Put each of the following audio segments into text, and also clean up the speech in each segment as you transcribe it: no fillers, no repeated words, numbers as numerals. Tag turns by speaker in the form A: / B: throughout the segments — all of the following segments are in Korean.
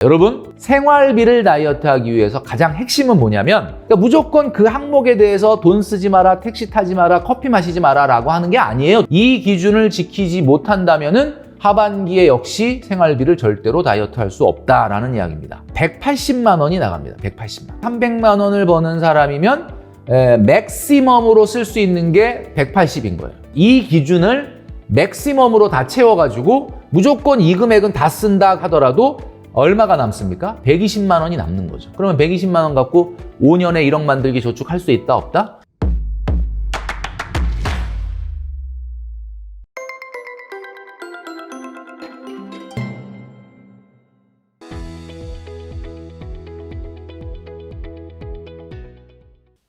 A: 여러분, 생활비를 다이어트하기 위해서 가장 핵심은 뭐냐면 그러니까 무조건 그 항목에 대해서 돈 쓰지 마라, 택시 타지 마라, 커피 마시지 마라 라고 하는 게 아니에요. 이 기준을 지키지 못한다면은 하반기에 역시 생활비를 절대로 다이어트할 수 없다라는 이야기입니다. 180만 원이 나갑니다. 180만. 300만 원을 버는 사람이면 맥시멈으로 쓸 수 있는 게 180인 거예요. 이 기준을 맥시멈으로 다 채워가지고 무조건 이 금액은 다 쓴다 하더라도 얼마가 남습니까? 120만 원이 남는 거죠. 그러면 120만 원 갖고 5년에 1억 만들기 저축할 수 있다 없다?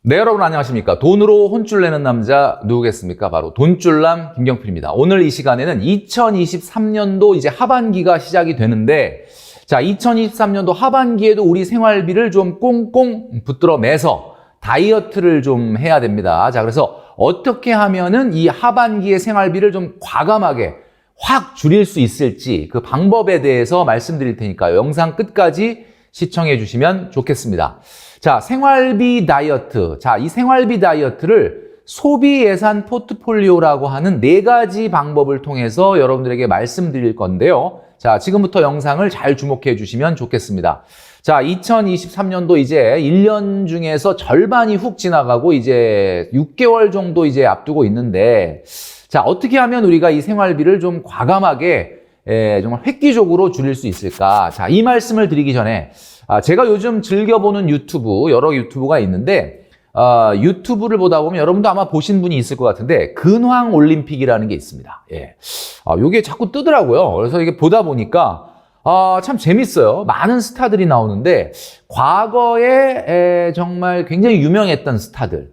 A: 네, 여러분 안녕하십니까? 돈으로 혼쭐 내는 남자 누구겠습니까? 바로 돈줄남 김경필입니다. 오늘 이 시간에는 2023년도 이제 하반기가 시작이 되는데 자, 2023년도 하반기에도 우리 생활비를 좀 꽁꽁 붙들어 매서 다이어트를 좀 해야 됩니다. 자, 그래서 어떻게 하면은 이 하반기의 생활비를 좀 과감하게 확 줄일 수 있을지 그 방법에 대해서 말씀드릴 테니까요. 영상 끝까지 시청해 주시면 좋겠습니다. 자, 생활비 다이어트. 자, 이 생활비 다이어트를 소비 예산 포트폴리오라고 하는 4가지 방법을 통해서 여러분들에게 말씀드릴 건데요. 자, 지금부터 영상을 잘 주목해 주시면 좋겠습니다. 자, 2023년도 이제 1년 중에서 절반이 훅 지나가고 이제 6개월 정도 이제 앞두고 있는데 자, 어떻게 하면 우리가 이 생활비를 좀 과감하게 정말 획기적으로 줄일 수 있을까? 자, 이 말씀을 드리기 전에 제가 요즘 즐겨보는 유튜브, 여러 유튜브가 있는데 유튜브를 보다 보면 여러분도 아마 보신 분이 있을 것 같은데 근황 올림픽이라는 게 있습니다. 예. 요게 자꾸 뜨더라고요. 그래서 이게 보다 보니까 참 재밌어요. 많은 스타들이 나오는데 과거에 정말 굉장히 유명했던 스타들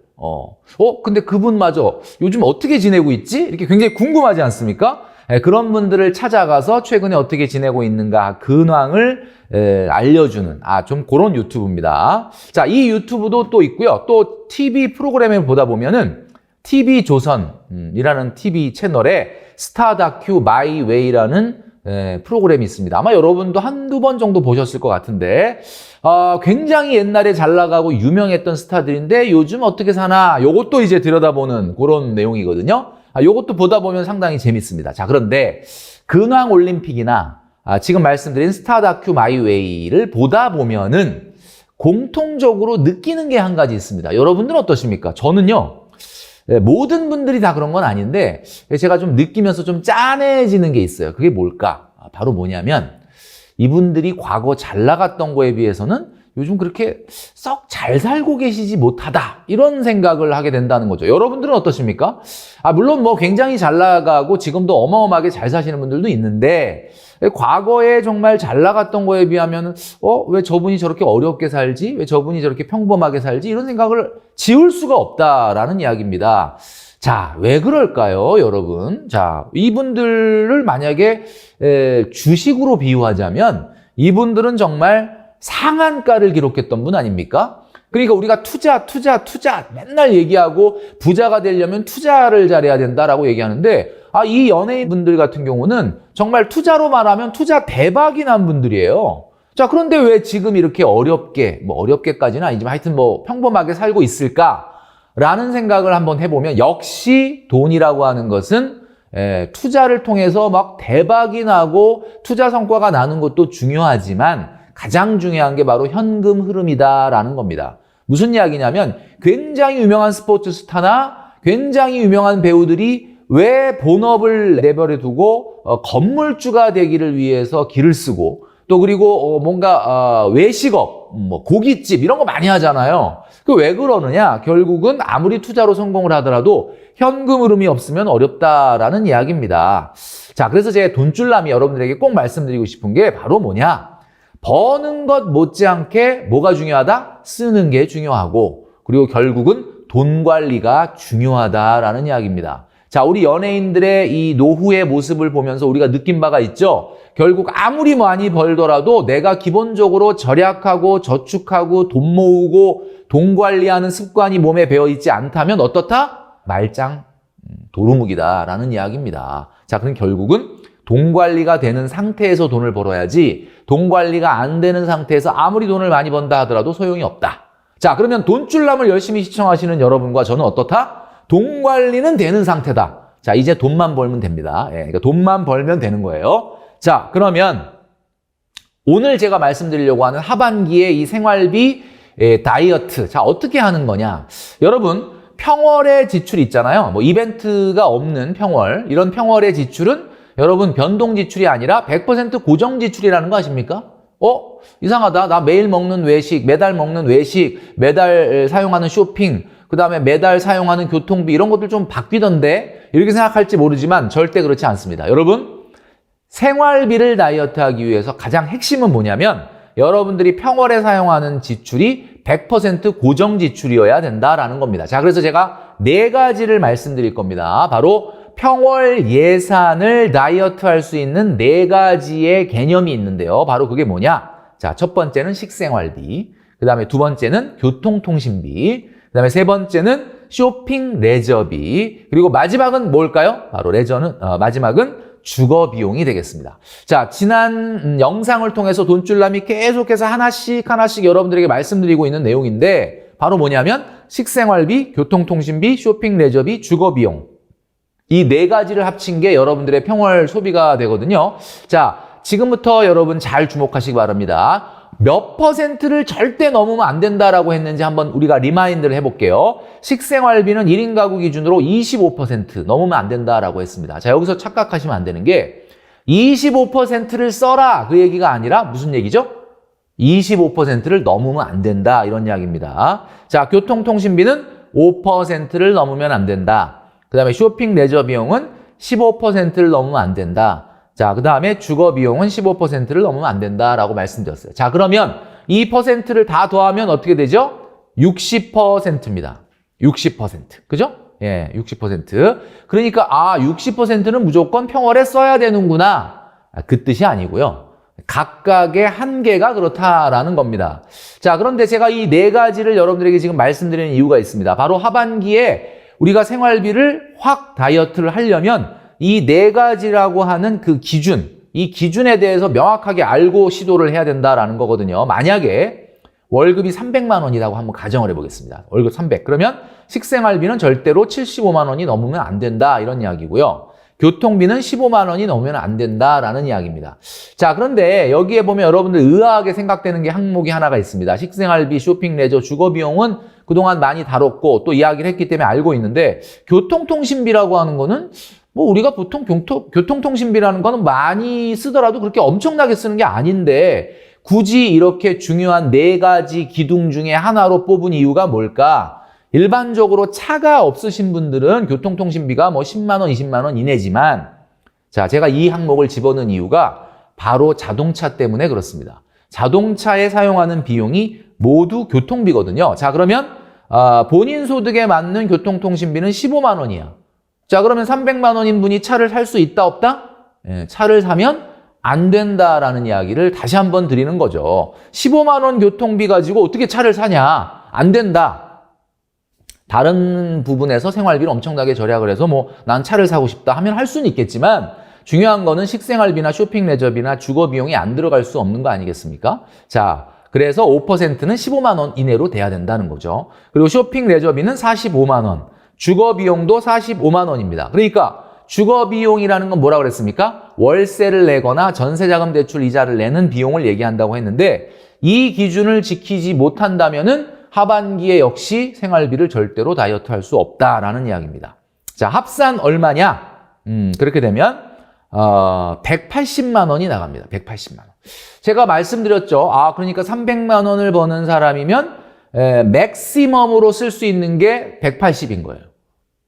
A: 근데 그분마저 요즘 어떻게 지내고 있지? 이렇게 굉장히 궁금하지 않습니까? 그런 분들을 찾아가서 최근에 어떻게 지내고 있는가 근황을 알려주는 좀 그런 유튜브입니다. 자, 이 유튜브도 또 있고요. 또 TV 프로그램을 보다 보면은 TV조선이라는 TV 채널에 스타 다큐 마이 웨이라는 프로그램이 있습니다. 아마 여러분도 한두 번 정도 보셨을 것 같은데 굉장히 옛날에 잘 나가고 유명했던 스타들인데 요즘 어떻게 사나 요것도 이제 들여다보는 그런 내용이거든요. 요것도 보다 보면 상당히 재밌습니다. 자, 그런데 근황 올림픽이나 지금 말씀드린 스타 다큐 마이웨이를 보다 보면은 공통적으로 느끼는 게 한 가지 있습니다. 여러분들은 어떠십니까? 저는요, 모든 분들이 다 그런 건 아닌데 제가 좀 느끼면서 좀 짠해지는 게 있어요. 그게 뭘까? 바로 뭐냐면 이분들이 과거 잘 나갔던 거에 비해서는 요즘 그렇게 썩 잘 살고 계시지 못하다 이런 생각을 하게 된다는 거죠. 여러분들은 어떠십니까? 물론 뭐 굉장히 잘 나가고 지금도 어마어마하게 잘 사시는 분들도 있는데 과거에 정말 잘 나갔던 거에 비하면 왜 저분이 저렇게 어렵게 살지? 왜 저분이 저렇게 평범하게 살지? 이런 생각을 지울 수가 없다라는 이야기입니다. 자, 왜 그럴까요, 여러분? 자, 이분들을 만약에 주식으로 비유하자면 이분들은 정말 상한가를 기록했던 분 아닙니까? 그러니까 우리가 투자 맨날 얘기하고 부자가 되려면 투자를 잘해야 된다라고 얘기하는데 이 연예인분들 같은 경우는 정말 투자로 말하면 투자 대박이 난 분들이에요. 자, 그런데 왜 지금 이렇게 어렵게까지는 아니지만 하여튼 평범하게 살고 있을까라는 생각을 한번 해보면 역시 돈이라고 하는 것은 투자를 통해서 막 대박이 나고 투자 성과가 나는 것도 중요하지만 가장 중요한 게 바로 현금 흐름이다라는 겁니다. 무슨 이야기냐면 굉장히 유명한 스포츠 스타나 굉장히 유명한 배우들이 왜 본업을 내버려 두고 건물주가 되기를 위해서 길을 쓰고 또 그리고 뭔가 외식업, 고깃집 이런 거 많이 하잖아요. 그 왜 그러느냐? 결국은 아무리 투자로 성공을 하더라도 현금 흐름이 없으면 어렵다라는 이야기입니다. 자, 그래서 제 돈줄남이 여러분들에게 꼭 말씀드리고 싶은 게 바로 뭐냐? 버는 것 못지않게 뭐가 중요하다? 쓰는 게 중요하고 그리고 결국은 돈 관리가 중요하다라는 이야기입니다. 자, 우리 연예인들의 이 노후의 모습을 보면서 우리가 느낀 바가 있죠. 결국 아무리 많이 벌더라도 내가 기본적으로 절약하고 저축하고 돈 모으고 돈 관리하는 습관이 몸에 배어있지 않다면 어떻다? 말짱 도루묵이다라는 이야기입니다. 자, 그럼 결국은 돈 관리가 되는 상태에서 돈을 벌어야지 돈 관리가 안 되는 상태에서 아무리 돈을 많이 번다 하더라도 소용이 없다. 자, 그러면 돈줄남을 열심히 시청하시는 여러분과 저는 어떻다? 돈 관리는 되는 상태다. 자, 이제 돈만 벌면 됩니다. 예, 그러니까 돈만 벌면 되는 거예요. 자, 그러면 오늘 제가 말씀드리려고 하는 하반기에 이 생활비 다이어트. 자, 어떻게 하는 거냐? 여러분, 평월의 지출 있잖아요. 뭐 이벤트가 없는 평월. 이런 평월의 지출은 여러분 변동 지출이 아니라 100% 고정 지출이라는 거 아십니까? 이상하다. 나 매일 먹는 외식, 매달 먹는 외식, 매달 사용하는 쇼핑, 그 다음에 매달 사용하는 교통비 이런 것들 좀 바뀌던데 이렇게 생각할지 모르지만 절대 그렇지 않습니다. 여러분, 생활비를 다이어트하기 위해서 가장 핵심은 뭐냐면 여러분들이 평월에 사용하는 지출이 100% 고정 지출이어야 된다라는 겁니다. 자, 그래서 제가 4가지를 말씀드릴 겁니다. 바로 평월 예산을 다이어트할 수 있는 4가지의 개념이 있는데요. 바로 그게 뭐냐? 자, 첫 번째는 식생활비, 그 다음에 두 번째는 교통통신비, 그 다음에 세 번째는 쇼핑 레저비, 그리고 마지막은 뭘까요? 바로 마지막은 주거 비용이 되겠습니다. 자, 지난 영상을 통해서 돈줄남이 계속해서 하나씩 여러분들에게 말씀드리고 있는 내용인데 바로 뭐냐면 식생활비, 교통통신비, 쇼핑 레저비, 주거 비용. 이 4가지를 합친 게 여러분들의 평월 소비가 되거든요. 자, 지금부터 여러분 잘 주목하시기 바랍니다. 몇 퍼센트를 절대 넘으면 안 된다라고 했는지 한번 우리가 리마인드를 해볼게요. 식생활비는 1인 가구 기준으로 25% 넘으면 안 된다라고 했습니다. 자, 여기서 착각하시면 안 되는 게 25%를 써라 그 얘기가 아니라 무슨 얘기죠? 25%를 넘으면 안 된다 이런 이야기입니다. 자, 교통통신비는 5%를 넘으면 안 된다. 그 다음에 쇼핑 레저 비용은 15%를 넘으면 안 된다. 자, 그 다음에 주거 비용은 15%를 넘으면 안 된다라고 말씀드렸어요. 자, 그러면 이 퍼센트를 다 더하면 어떻게 되죠? 60%입니다. 60%. 그죠? 예, 60%. 그러니까 60%는 무조건 평월에 써야 되는구나. 그 뜻이 아니고요. 각각의 한계가 그렇다라는 겁니다. 자, 그런데 제가 이 4가지를 여러분들에게 지금 말씀드리는 이유가 있습니다. 바로 하반기에 우리가 생활비를 확 다이어트를 하려면 이 4가지라고 하는 그 기준, 이 기준에 대해서 명확하게 알고 시도를 해야 된다라는 거거든요. 만약에 월급이 300만 원이라고 한번 가정을 해보겠습니다. 월급 300. 그러면 식생활비는 절대로 75만 원이 넘으면 안 된다 이런 이야기고요. 교통비는 15만 원이 넘으면 안 된다라는 이야기입니다. 자, 그런데 여기에 보면 여러분들 의아하게 생각되는 게 항목이 하나가 있습니다. 식생활비, 쇼핑, 레저, 주거 비용은 그동안 많이 다뤘고 또 이야기를 했기 때문에 알고 있는데 교통통신비라고 하는 거는 뭐 우리가 보통 교통통신비라는 거는 많이 쓰더라도 그렇게 엄청나게 쓰는 게 아닌데 굳이 이렇게 중요한 4가지 기둥 중에 하나로 뽑은 이유가 뭘까? 일반적으로 차가 없으신 분들은 교통통신비가 뭐 10만 원, 20만 원 이내지만 자, 제가 이 항목을 집어넣은 이유가 바로 자동차 때문에 그렇습니다. 자동차에 사용하는 비용이 모두 교통비거든요. 자, 그러면 본인 소득에 맞는 교통통신비는 15만 원이야. 자, 그러면 300만 원인 분이 차를 살 수 있다, 없다? 예, 차를 사면 안 된다라는 이야기를 다시 한번 드리는 거죠. 15만 원 교통비 가지고 어떻게 차를 사냐? 안 된다. 다른 부분에서 생활비를 엄청나게 절약을 해서 뭐 난 차를 사고 싶다 하면 할 수는 있겠지만 중요한 거는 식생활비나 쇼핑 레저비나 주거 비용이 안 들어갈 수 없는 거 아니겠습니까? 자, 그래서 5%는 15만 원 이내로 돼야 된다는 거죠. 그리고 쇼핑 레저비는 45만 원, 주거 비용도 45만 원입니다. 그러니까 주거 비용이라는 건 뭐라 그랬습니까? 월세를 내거나 전세자금 대출 이자를 내는 비용을 얘기한다고 했는데 이 기준을 지키지 못한다면은 하반기에 역시 생활비를 절대로 다이어트할 수 없다라는 이야기입니다. 자, 합산 얼마냐? 그렇게 되면 180만 원이 나갑니다. 180만 원. 제가 말씀드렸죠. 그러니까 300만 원을 버는 사람이면 맥시멈으로 쓸 수 있는 게 180인 거예요.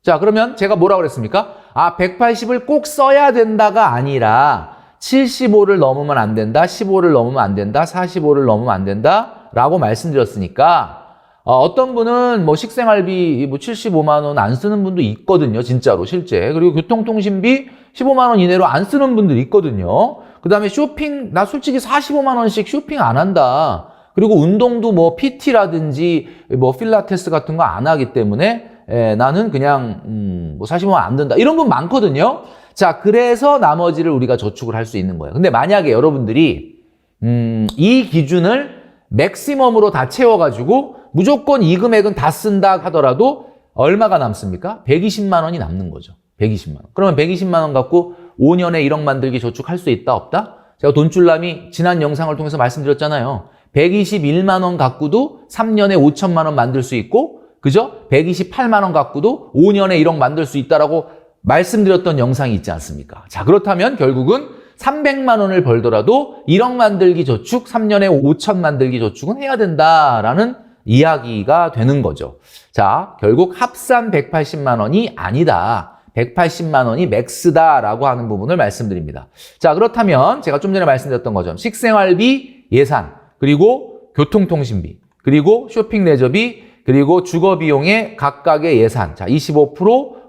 A: 자, 그러면 제가 뭐라고 그랬습니까? 180을 꼭 써야 된다가 아니라 75를 넘으면 안 된다, 15를 넘으면 안 된다, 45를 넘으면 안 된다 라고 말씀드렸으니까 어떤 분은 뭐 식생활비 뭐 75만 원 안 쓰는 분도 있거든요. 진짜로 실제. 그리고 교통통신비 15만 원 이내로 안 쓰는 분들이 있거든요. 그 다음에 쇼핑, 나 솔직히 45만 원씩 쇼핑 안 한다. 그리고 운동도 뭐 PT라든지 뭐 필라테스 같은 거 안 하기 때문에 나는 그냥 뭐 45만 원 안 든다. 이런 분 많거든요. 자, 그래서 나머지를 우리가 저축을 할 수 있는 거예요. 근데 만약에 여러분들이 이 기준을 맥시멈으로 다 채워가지고 무조건 이 금액은 다 쓴다 하더라도 얼마가 남습니까? 120만 원이 남는 거죠. 120만 원. 그러면 120만 원 갖고 5년에 1억 만들기 저축할 수 있다, 없다? 제가 돈줄남이 지난 영상을 통해서 말씀드렸잖아요. 121만 원 갖고도 3년에 5천만 원 만들 수 있고, 그죠? 128만 원 갖고도 5년에 1억 만들 수 있다라고 말씀드렸던 영상이 있지 않습니까? 자, 그렇다면 결국은 300만 원을 벌더라도 1억 만들기 저축, 3년에 5천 만들기 저축은 해야 된다라는 이야기가 되는 거죠. 자, 결국 합산 180만 원이 아니다. 180만 원이 맥스다라고 하는 부분을 말씀드립니다. 자, 그렇다면 제가 좀 전에 말씀드렸던 것처럼 식생활비, 예산, 그리고 교통통신비, 그리고 쇼핑 레저비, 그리고 주거비용의 각각의 예산. 자, 25%,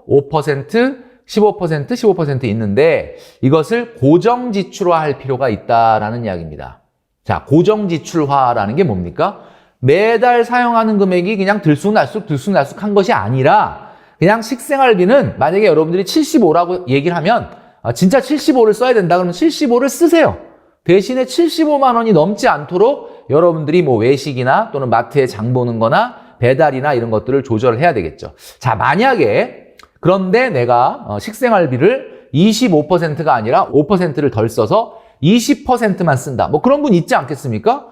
A: 5%, 15%, 15% 있는데 이것을 고정지출화할 필요가 있다라는 이야기입니다. 자, 고정지출화라는 게 뭡니까? 매달 사용하는 금액이 그냥 들쑥날쑥한 것이 아니라 그냥 식생활비는 만약에 여러분들이 75라고 얘기를 하면 진짜 75를 써야 된다 그러면 75를 쓰세요. 대신에 75만 원이 넘지 않도록 여러분들이 뭐 외식이나 또는 마트에 장 보는 거나 배달이나 이런 것들을 조절을 해야 되겠죠. 자, 만약에 그런데 내가 식생활비를 25%가 아니라 5%를 덜 써서 20%만 쓴다. 뭐 그런 분 있지 않겠습니까?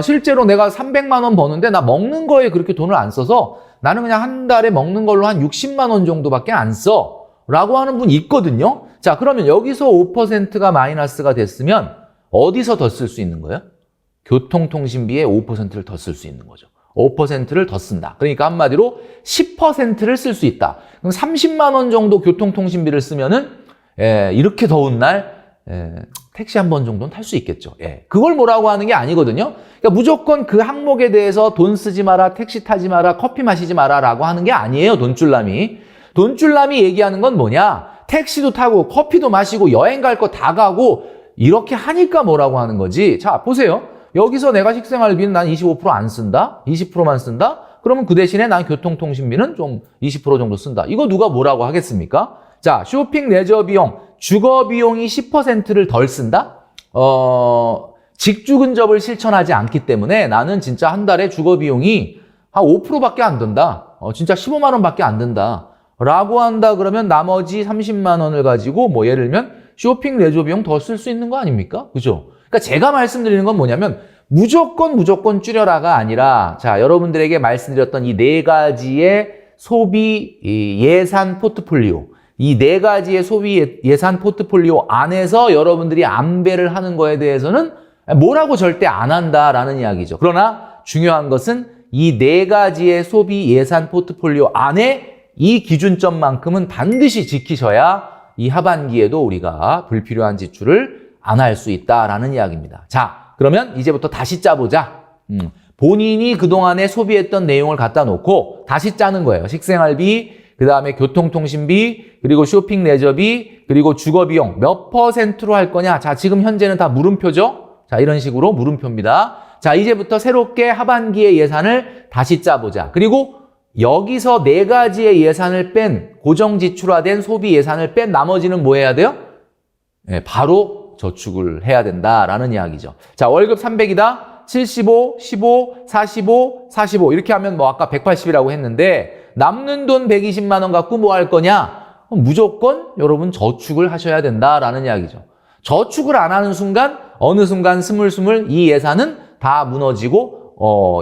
A: 실제로 내가 300만 원 버는데 나 먹는 거에 그렇게 돈을 안 써서 나는 그냥 한 달에 먹는 걸로 한 60만 원 정도밖에 안 써. 라고 하는 분이 있거든요. 자, 그러면 여기서 5%가 마이너스가 됐으면 어디서 더 쓸 수 있는 거예요? 교통통신비에 5%를 더 쓸 수 있는 거죠. 5%를 더 쓴다. 그러니까 한마디로 10%를 쓸 수 있다. 그럼 30만 원 정도 교통통신비를 쓰면은 이렇게 더운 날 택시 한 번 정도는 탈 수 있겠죠. 그걸 뭐라고 하는 게 아니거든요. 그러니까 무조건 그 항목에 대해서 돈 쓰지 마라, 택시 타지 마라, 커피 마시지 마라 라고 하는 게 아니에요. 돈줄남이. 돈줄남이 얘기하는 건 뭐냐? 택시도 타고 커피도 마시고 여행 갈 거 다 가고 이렇게 하니까 뭐라고 하는 거지. 자, 보세요. 여기서 내가 식생활비는 난 25% 안 쓴다? 20%만 쓴다? 그러면 그 대신에 난 교통통신비는 좀 20% 정도 쓴다. 이거 누가 뭐라고 하겠습니까? 자, 쇼핑 레저 비용, 주거 비용이 10%를 덜 쓴다? 직주 근접을 실천하지 않기 때문에 나는 진짜 한 달에 주거 비용이 한 5%밖에 안 든다. 진짜 15만 원밖에 안 든다. 라고 한다 그러면 나머지 30만 원을 가지고 뭐 예를 들면 쇼핑 레저 비용 더 쓸 수 있는 거 아닙니까? 그죠? 그러니까 제가 말씀드리는 건 뭐냐면 무조건 줄여라가 아니라 자, 여러분들에게 말씀드렸던 이 네 가지의 소비 예산 포트폴리오, 이 네 가지의 소비 예산 포트폴리오 안에서 여러분들이 안배를 하는 거에 대해서는 뭐라고 절대 안 한다라는 이야기죠. 그러나 중요한 것은 이 네 가지의 소비 예산 포트폴리오 안에 이 기준점만큼은 반드시 지키셔야 이 하반기에도 우리가 불필요한 지출을 안 할 수 있다라는 이야기입니다. 자, 그러면 이제부터 다시 짜보자. 본인이 그동안에 소비했던 내용을 갖다 놓고 다시 짜는 거예요. 식생활비, 그 다음에 교통통신비, 그리고 쇼핑 레저비, 그리고 주거비용 몇 %로 할 거냐. 자, 지금 현재는 다 물음표죠. 자, 이런 식으로 물음표입니다. 자, 이제부터 새롭게 하반기의 예산을 다시 짜보자. 그리고 여기서 네 가지의 예산을 뺀 고정지출화된 소비 예산을 뺀 나머지는 뭐 해야 돼요? 바로 저축을 해야 된다라는 이야기죠. 자, 월급 300이다. 75, 15, 45, 45 이렇게 하면 뭐 아까 180이라고 했는데 남는 돈 120만 원 갖고 뭐 할 거냐? 무조건 여러분 저축을 하셔야 된다라는 이야기죠. 저축을 안 하는 순간 어느 순간 스물스물 이 예산은 다 무너지고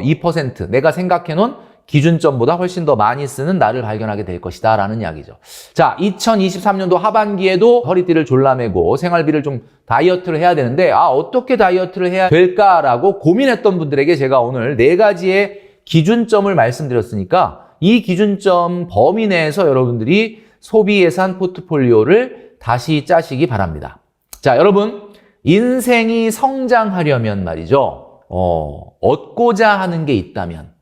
A: 2% 내가 생각해 놓은 기준점보다 훨씬 더 많이 쓰는 나를 발견하게 될 것이다 라는 이야기죠. 자, 2023년도 하반기에도 허리띠를 졸라매고 생활비를 좀 다이어트를 해야 되는데 어떻게 다이어트를 해야 될까라고 고민했던 분들에게 제가 오늘 네 가지의 기준점을 말씀드렸으니까 이 기준점 범위 내에서 여러분들이 소비 예산 포트폴리오를 다시 짜시기 바랍니다. 자, 여러분 인생이 성장하려면 말이죠. 얻고자 하는 게 있다면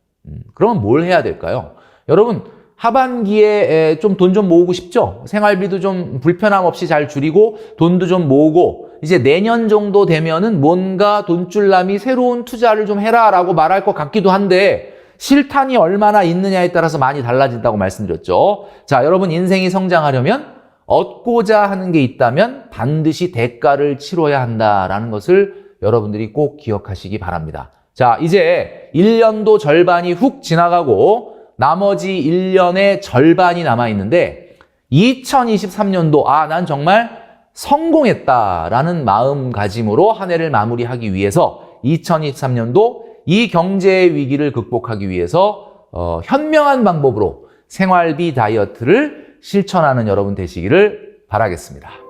A: 그러면 뭘 해야 될까요? 여러분 하반기에 좀 돈 좀 모으고 싶죠? 생활비도 좀 불편함 없이 잘 줄이고 돈도 좀 모으고 이제 내년 정도 되면은 뭔가 돈줄남이 새로운 투자를 좀 해라 라고 말할 것 같기도 한데 실탄이 얼마나 있느냐에 따라서 많이 달라진다고 말씀드렸죠. 자, 여러분 인생이 성장하려면 얻고자 하는 게 있다면 반드시 대가를 치러야 한다라는 것을 여러분들이 꼭 기억하시기 바랍니다. 자, 이제 1년도 절반이 훅 지나가고 나머지 1년의 절반이 남아있는데 2023년도 난 정말 성공했다라는 마음가짐으로 한 해를 마무리하기 위해서 2023년도 이 경제 위기를 극복하기 위해서 현명한 방법으로 생활비 다이어트를 실천하는 여러분 되시기를 바라겠습니다.